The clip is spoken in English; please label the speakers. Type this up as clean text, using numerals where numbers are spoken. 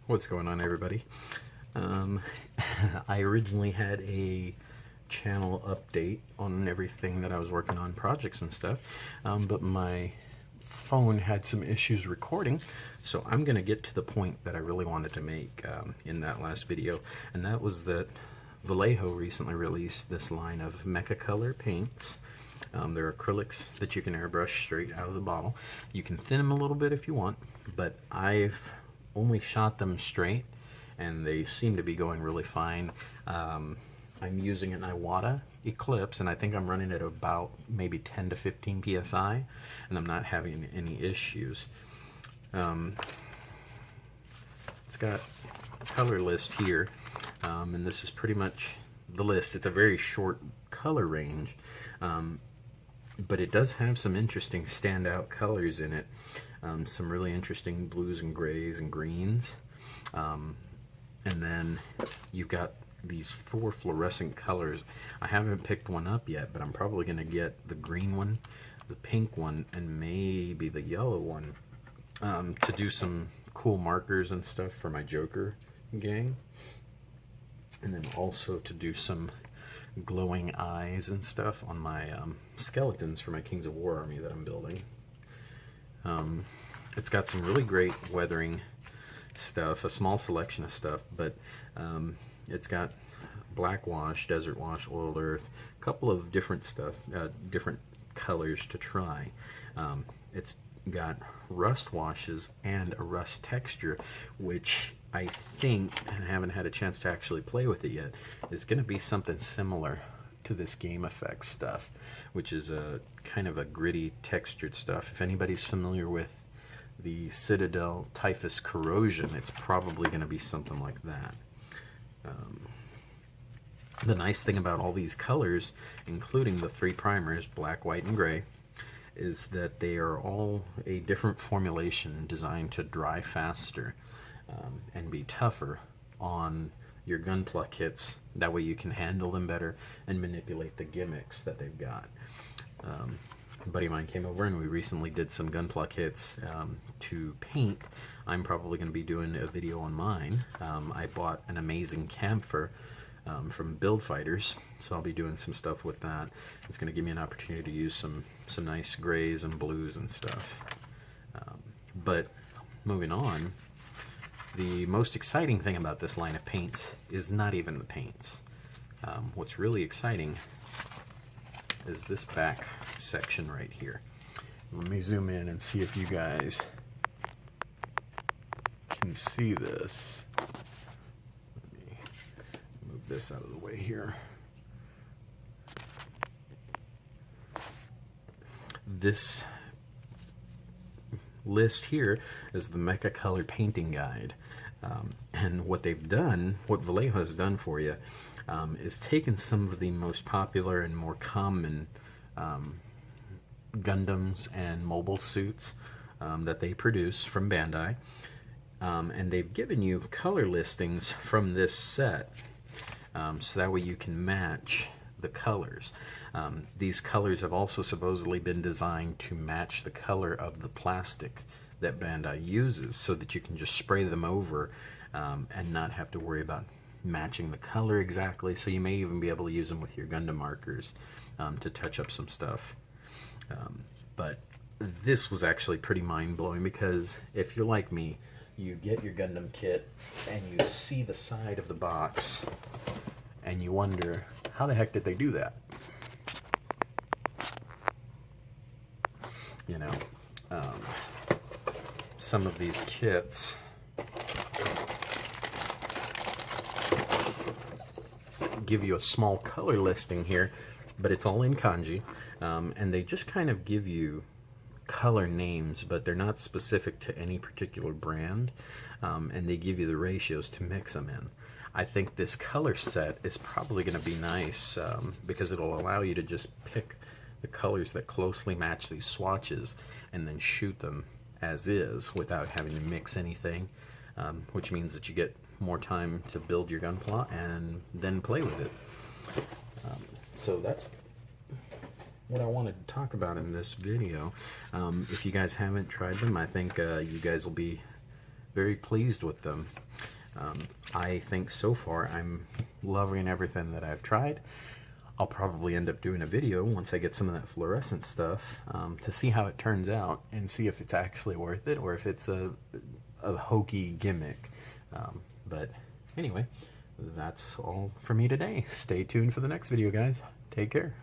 Speaker 1: What's going on, everybody? I originally had a channel update on everything that I was working on, projects and stuff, but my phone had some issues recording, so I'm going to get to the point that I really wanted to make in that last video, and that was that Vallejo recently released this line of Mecha color paints. They're acrylics that you can airbrush straight out of the bottle. You can thin them a little bit if you want, but I've only shot them straight and they seem to be going really fine. I'm using an Iwata Eclipse, and I think I'm running at about maybe 10 to 15 psi, and I'm not having any issues. It's got a color list here, and this is pretty much the list. It's a very short color range, but it does have some interesting standout colors in it. Some really interesting blues and grays and greens. And then you've got these 4 fluorescent colors. I haven't picked one up yet, but I'm probably going to get the green one, the pink one, and maybe the yellow one to do some cool markers and stuff for my Joker gang. And then also to do some glowing eyes and stuff on my skeletons for my Kings of War army that I'm building. It's got some really great weathering stuff, a small selection of stuff, but it's got black wash, desert wash, oiled earth, a couple of different stuff, different colors to try. It's got rust washes and a rust texture, which I think, and I haven't had a chance to actually play with it yet, is going to be something similar to this Game Effects stuff, which is a kind of a gritty textured stuff. If anybody's familiar with the Citadel Typhus Corrosion, it's probably going to be something like that. The nice thing about all these colors, including the 3 primers, black, white, and gray, is that they are all a different formulation designed to dry faster and be tougher on your gunpla kits. That way you can handle them better and manipulate the gimmicks that they've got. A buddy of mine came over and we recently did some gunpla kits to paint. I'm probably going to be doing a video on mine. I bought an amazing camphor from Build Fighters, so I'll be doing some stuff with that. It's going to give me an opportunity to use some nice grays and blues and stuff. But moving on, the most exciting thing about this line of paints is not even the paints. What's really exciting is this back section right here. Let me zoom in and see if you guys can see this. Let me move this out of the way here. This list here is the Mecha Color Painting Guide. And what they've done, what Vallejo has done for you, is taken some of the most popular and more common Gundams and mobile suits that they produce from Bandai, and they've given you color listings from this set, so that way you can match the colors. These colors have also supposedly been designed to match the color of the plastic that Bandai uses, so that you can just spray them over and not have to worry about matching the color exactly. So you may even be able to use them with your Gundam markers to touch up some stuff. But this was actually pretty mind-blowing, because if you're like me, you get your Gundam kit and you see the side of the box and you wonder, how the heck did they do that? You know, some of these kits give you a small color listing here, but it's all in kanji, and they just kind of give you color names, but they're not specific to any particular brand, and they give you the ratios to mix them in. I think this color set is probably going to be nice, because it'll allow you to just pick the colors that closely match these swatches and then shoot them as is without having to mix anything, which means that you get more time to build your gunpla and then play with it. So that's what I wanted to talk about in this video. If you guys haven't tried them, I think you guys will be very pleased with them. I think so far I'm loving everything that I've tried. I'll probably end up doing a video once I get some of that fluorescent stuff to see how it turns out and see if it's actually worth it or if it's a hokey gimmick. But anyway, that's all for me today. Stay tuned for the next video, guys. Take care.